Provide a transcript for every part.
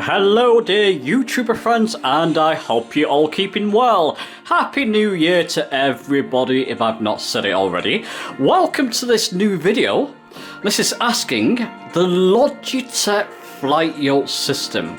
Hello dear YouTuber friends, and I hope you're all keeping well. Happy New Year to everybody if I've not said it already. Welcome to this new video. This is asking the Logitech Flight Yoke System.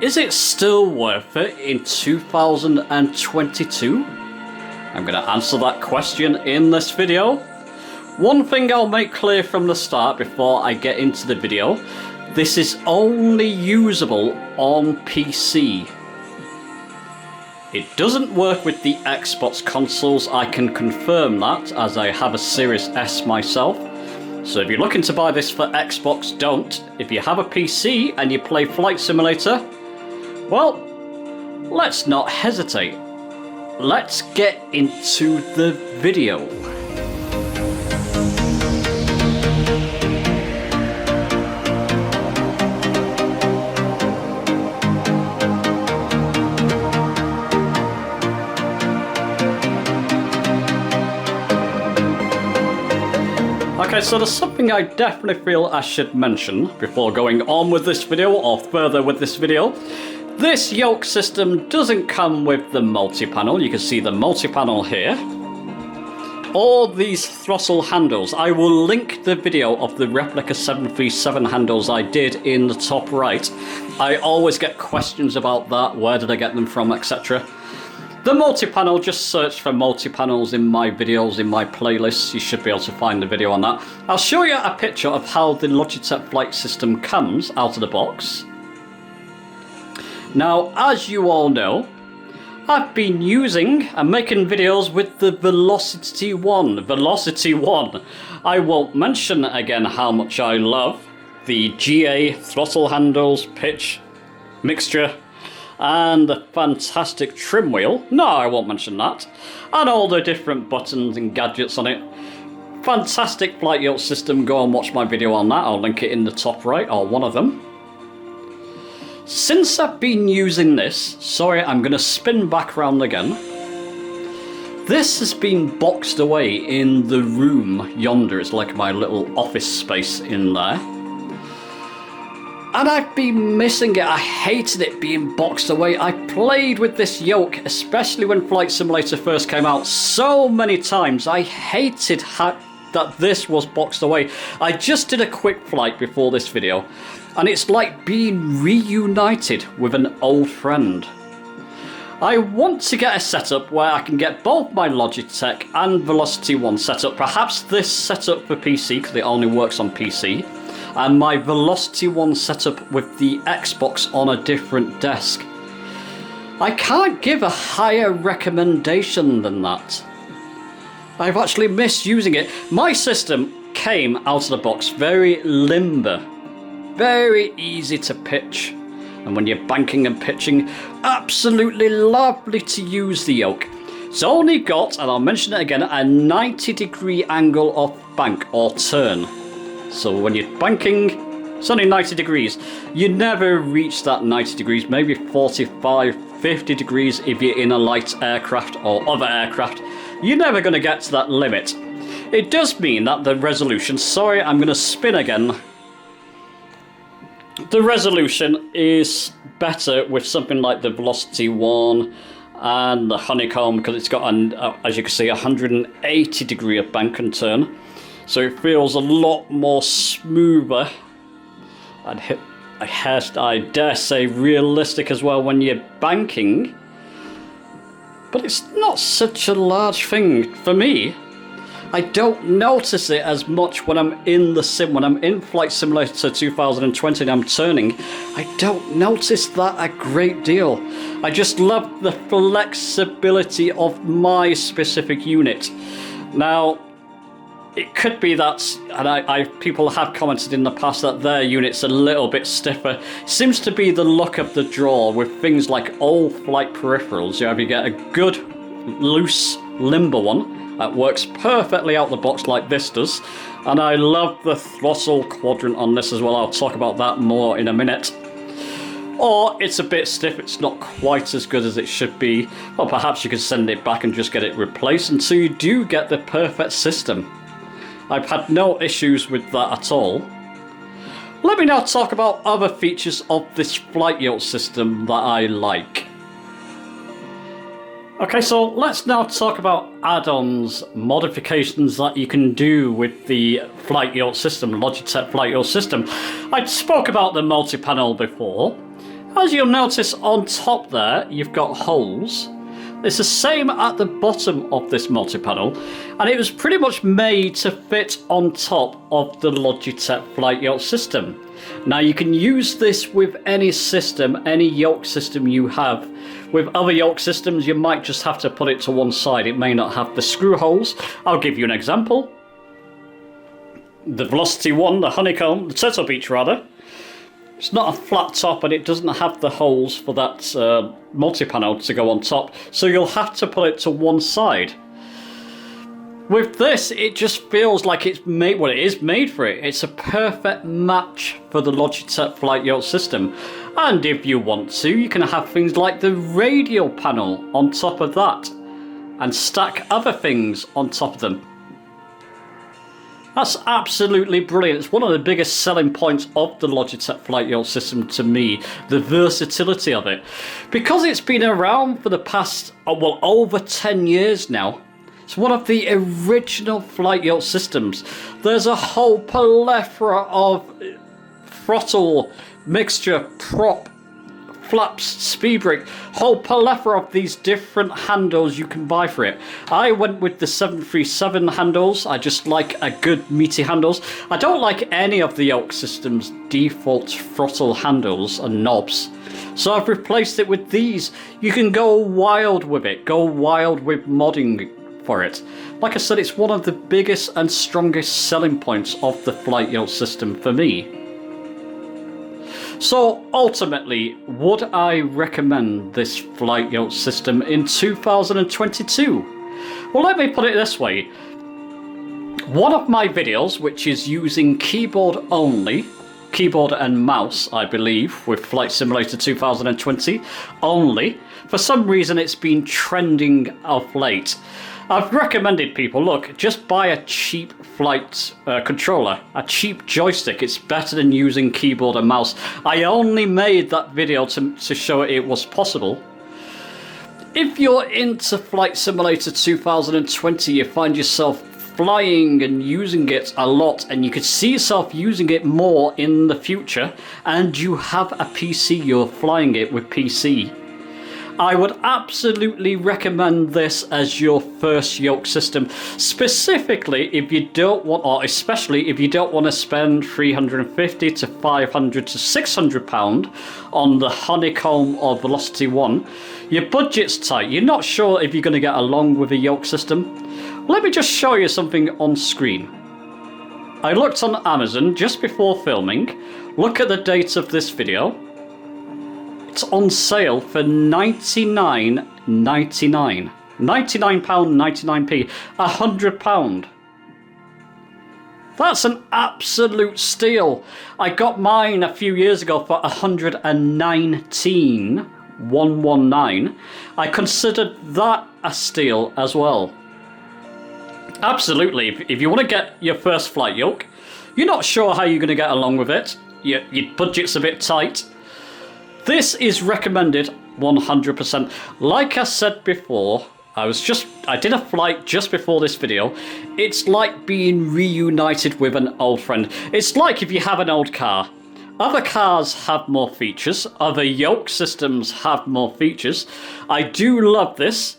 Is it still worth it in 2022? I'm going to answer that question in this video. One thing I'll make clear from the start before I get into the video. This is only usable on PC. It doesn't work with the Xbox consoles, I can confirm that, as I have a Series S myself. So if you're looking to buy this for Xbox, don't. If you have a PC and you play Flight Simulator, well, let's not hesitate. Let's get into the video. Okay, so there's something I definitely feel I should mention before going on with this video or further with this video. This yoke system doesn't come with the multi-panel. You can see the multi-panel here. Or these throttle handles. I will link the video of the replica 737 handles I did in the top right. I always get questions about that, where did I get them from, etc. The multi-panel, just search for multi-panels in my videos, in my playlists. You should be able to find the video on that. I'll show you a picture of how the Logitech Flight System comes out of the box. Now, as you all know, I've been using and making videos with the Velocity 1. I won't mention again how much I love the GA throttle handles, pitch, mixture, and the fantastic trim wheel. No, I won't mention that. And all the different buttons and gadgets on it. Fantastic Flight Yoke System. Go and watch my video on that. I'll link it in the top right, or one of them. Since I've been using this, sorry, I'm going to spin back around again. This has been boxed away in the room yonder. It's like my little office space in there. And I've been missing it. I hated it being boxed away. I played with this yoke, especially when Flight Simulator first came out, so many times. I hated that this was boxed away. I just did a quick flight before this video, and it's like being reunited with an old friend. I want to get a setup where I can get both my Logitech and Velocity 1 set up. Perhaps this setup for PC, because it only works on PC. And my Velocity 1 setup with the Xbox on a different desk. I can't give a higher recommendation than that. I've actually missed using it. My system came out of the box very limber, very easy to pitch. And when you're banking and pitching, absolutely lovely to use the yoke. It's only got, and I'll mention it again, a 90-degree angle of bank or turn. So when you're banking, it's only 90 degrees. You never reach that 90 degrees, maybe 45, 50 degrees if you're in a light aircraft or other aircraft. You're never going to get to that limit. It does mean that the resolution, sorry, I'm going to spin again. The resolution is better with something like the Velocity 1 and the Honeycomb, because it's got, as you can see, 180 degree of bank and turn. So it feels a lot more smoother. I dare say realistic as well when you're banking. But it's not such a large thing for me. I don't notice it as much when I'm in the sim. When I'm in Flight Simulator 2020 and I'm turning, I don't notice that a great deal. I just love the flexibility of my specific unit. Now, it could be that, and people have commented in the past that their unit's a little bit stiffer. Seems to be the look of the draw with things like old flight peripherals. You get a good, loose, limber one that works perfectly out the box like this does. And I love the throttle quadrant on this as well. I'll talk about that more in a minute. Or it's a bit stiff, it's not quite as good as it should be. Or perhaps you could send it back and just get it replaced until you do get the perfect system. I've had no issues with that at all. Let me now talk about other features of this flight yoke system that I like. Okay, so let's now talk about add-ons, modifications that you can do with the Flight Yoke system, Logitech Flight Yoke system. I spoke about the multi-panel before. As you'll notice on top there, you've got holes. It's the same at the bottom of this multi-panel, and it was pretty much made to fit on top of the Logitech Flight Yoke system. Now you can use this with any system, any yoke system you have. With other yoke systems, you might just have to put it to one side. It may not have the screw holes. I'll give you an example. The Velocity 1, the honeycomb, the Turtle Beach rather. It's not a flat top and it doesn't have the holes for that multi-panel to go on top. So you'll have to put it to one side. With this, it just feels like it's made, well, it is made for it. It's a perfect match for the Logitech Flight Yoke system. And if you want to, you can have things like the radio panel on top of that and stack other things on top of them. That's absolutely brilliant. It's one of the biggest selling points of the Logitech Flight Yoke system to me, the versatility of it. Because it's been around for the past, well, over 10 years now. It's one of the original flight yoke systems. There's a whole plethora of throttle, mixture, prop, flaps, speed brake, whole plethora of these different handles you can buy for it. I went with the 737 handles. I just like a good meaty handles. I don't like any of the yoke system's default throttle handles and knobs. So I've replaced it with these. You can go wild with it. Go wild with modding for it. Like I said, it's one of the biggest and strongest selling points of the flight yoke system for me. So ultimately, would I recommend this flight yoke system in 2022? Well, let me put it this way. One of my videos, which is using keyboard only, keyboard and mouse, I believe, with Flight Simulator 2020 only, for some reason it's been trending of late. I've recommended people, look, just buy a cheap flight controller, a cheap joystick. It's better than using keyboard and mouse. I only made that video to show it was possible. If you're into Flight Simulator 2020, you find yourself flying and using it a lot, and you could see yourself using it more in the future, and you have a PC, you're flying it with PC, I would absolutely recommend this as your first yoke system, specifically if you don't want, or especially if you don't want to spend £350 to £500 to £600 on the honeycomb or Velocity 1. Your budget's tight, you're not sure if you're going to get along with a yoke system. Let me just show you something on screen. I looked on Amazon just before filming. Look at the date of this video. It's on sale for £99.99. £99.99p. £100. That's an absolute steal. I got mine a few years ago for £119. I considered that a steal as well. Absolutely. If you want to get your first flight yoke, you're not sure how you're going to get along with it, your budget's a bit tight, this is recommended 100%. Like I said before, I did a flight just before this video. It's like being reunited with an old friend. It's like if you have an old car. Other cars have more features. Other yoke systems have more features. I do love this.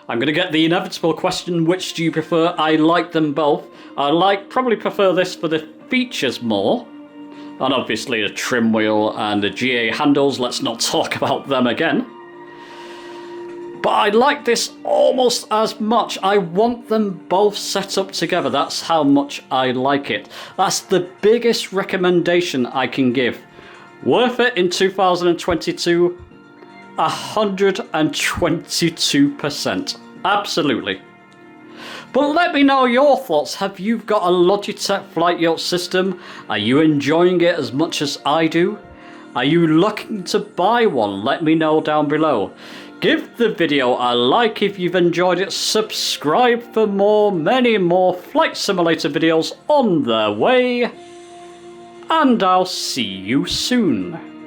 I'm going to get the inevitable question, which do you prefer? I like them both. Probably prefer this for the features more. And obviously the trim wheel and the GA handles, let's not talk about them again. But I like this almost as much. I want them both set up together. That's how much I like it. That's the biggest recommendation I can give. Worth it in 2022? 122%. Absolutely. But let me know your thoughts. Have you got a Logitech Flight Yoke system? Are you enjoying it as much as I do? Are you looking to buy one? Let me know down below. Give the video a like if you've enjoyed it. Subscribe for more, many more Flight Simulator videos on their way. and I'll see you soon.